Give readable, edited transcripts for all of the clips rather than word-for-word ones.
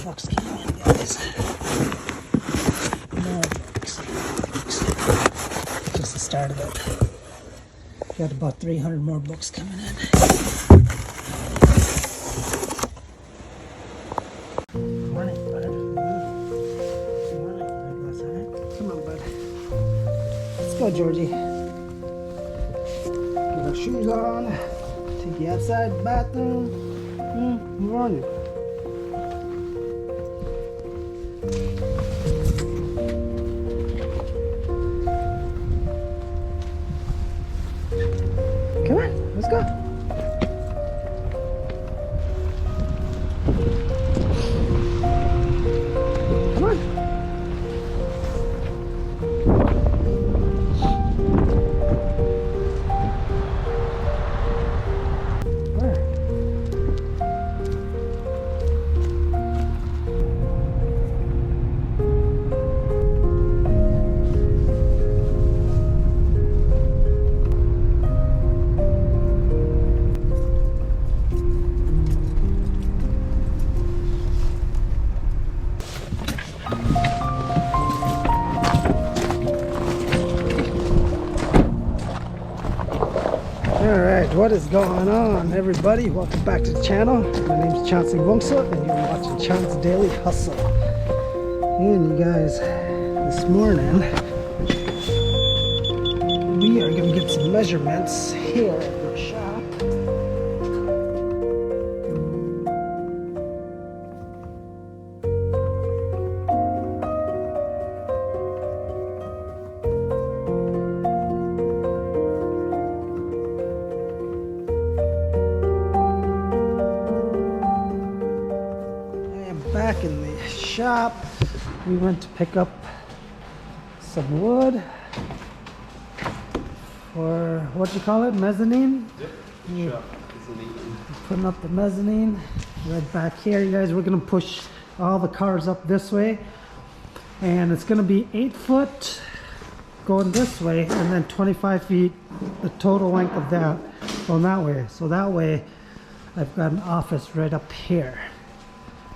books came in, guys. More books. Just the start of it. Got about 300 more books coming in. Morning, bud. Morning, bud. What's that? Come on, bud. Let's go, Georgie. Get our shoes on. Take you outside the bathroom. Move on. Come on, let's go. Come on. Where? Alright, what is going on, everybody? Welcome back to the channel. My name is Chauncey Wungsa and you're watching Chauncey's Daily Hustle. And you guys, this morning we are going to get some measurements here at the shop. Back in the shop, we went to pick up some wood for what do you call it? Mezzanine? Yep. Putting up the mezzanine right back here, you guys. We're gonna push all the cars up this way, and it's gonna be 8 foot going this way, and then 25 feet the total length of that going that way. So that way I've got an office right up here.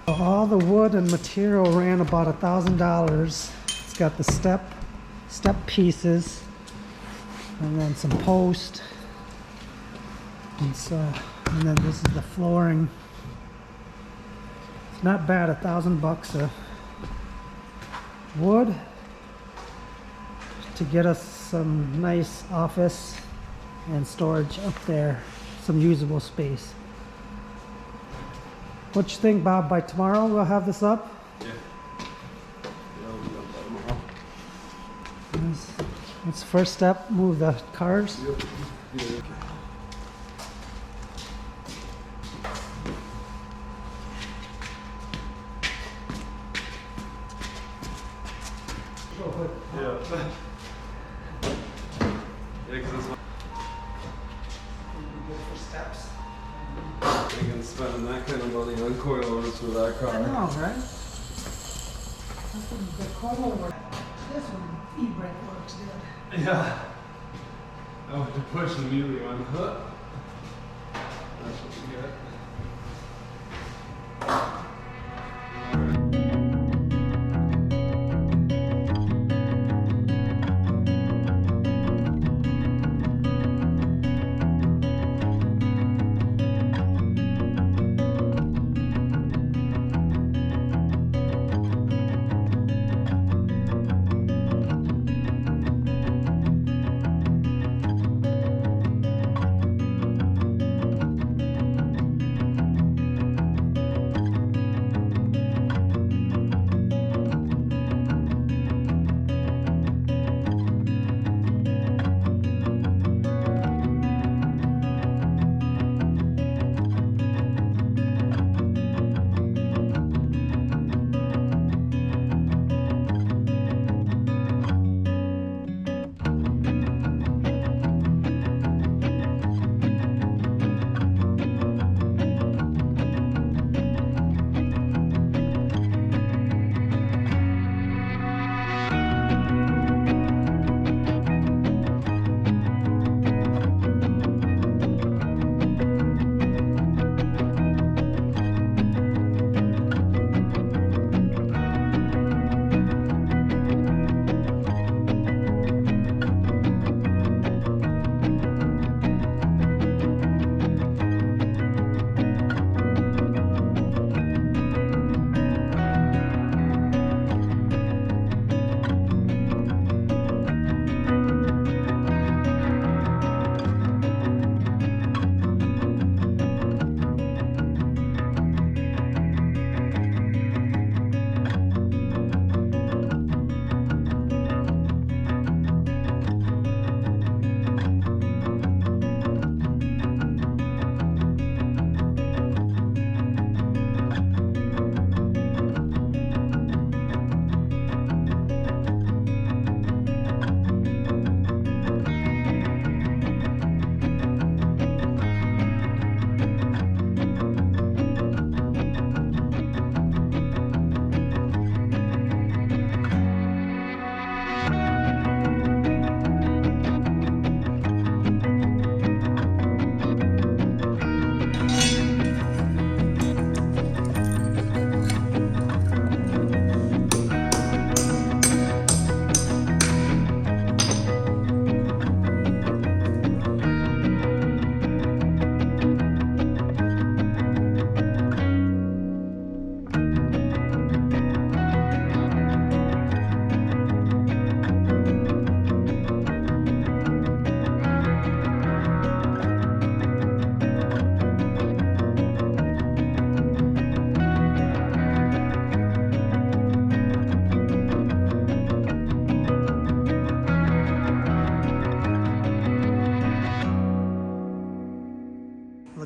All the wood and material ran about $1,000. It's got the step pieces, and then some post, and then this is the flooring. It's not bad, $1,000 of wood to get us some nice office and storage up there, some usable space. What you think, Bob? By tomorrow we'll have this up? Yeah. What's the first step? Move the cars? Yep. Yeah. Because this one. Good for steps. Thinking spending that kind of money on coilovers for that car. I know, right? The coilover. This one, e-brake works good. Yeah. I went to push and immediately went, huh? That's what you get.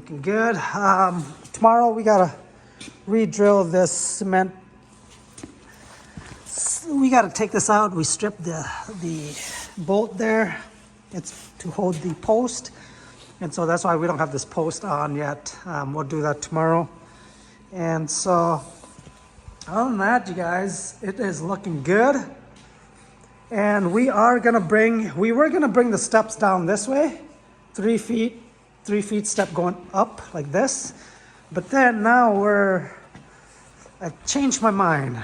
looking good. Tomorrow we gotta re-drill this cement. We gotta take this out. We stripped the bolt there. It's to hold the post. And so that's why we don't have this post on yet. We'll do that tomorrow. And so, other than that, you guys, it is looking good. And we were gonna bring the steps down this way, 3 feet step going up like this. But then now I've changed my mind.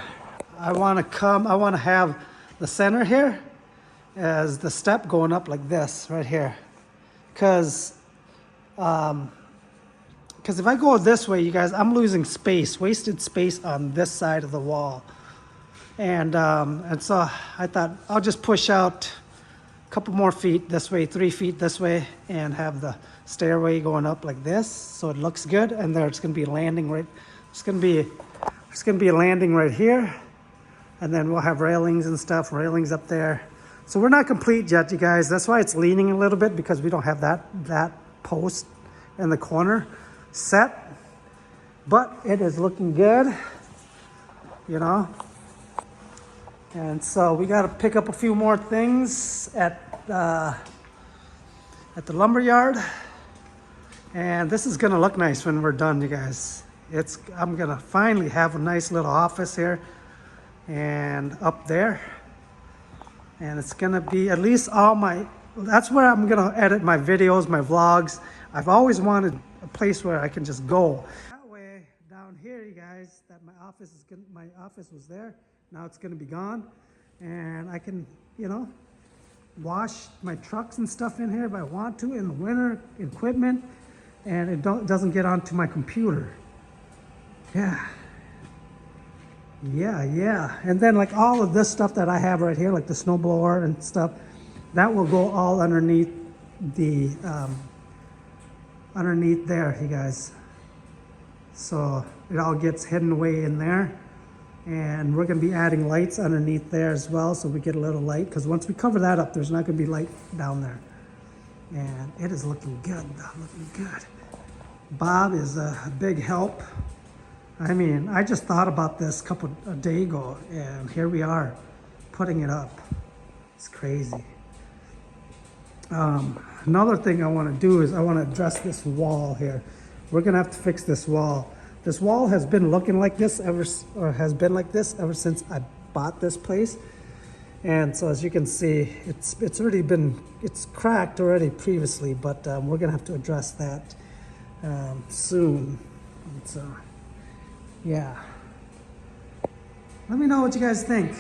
I wanna have the center here as the step going up like this right here. Cause if I go this way, you guys, I'm losing space, wasted space on this side of the wall. And so I thought I'll just push out a couple more feet this way, 3 feet this way, and have the stairway going up like this, so it looks good. And there's gonna be a landing right. There's gonna be a landing right here, and then we'll have railings and stuff, railings up there. So we're not complete yet, you guys. That's why it's leaning a little bit, because we don't have that post in the corner set. But it is looking good, you know. And so we got to pick up a few more things at the lumber yard. And this is gonna look nice when we're done, you guys. I'm gonna finally have a nice little office here and up there. And it's gonna be at least that's where I'm gonna edit my videos, my vlogs. I've always wanted a place where I can just go. That way, down here, you guys, my office was there. Now it's gonna be gone. And I can, you know, wash my trucks and stuff in here if I want to in the winter, equipment, and it doesn't get onto my computer. Yeah. And then like all of this stuff that I have right here, like the snowblower and stuff, that will go all underneath underneath there, you guys. So it all gets hidden away in there. And we're gonna be adding lights underneath there as well, so we get a little light, because once we cover that up, there's not gonna be light down there. And it is looking good, looking good. Bob is a big help. I mean, I just thought about this a day ago, and here we are, putting it up. It's crazy. Another thing I want to do is I want to address this wall here. We're gonna have to fix this wall. This wall has been looking like this ever since I bought this place. And so as you can see, it's cracked already previously, but we're gonna have to address that soon. And so, yeah. Let me know what you guys think.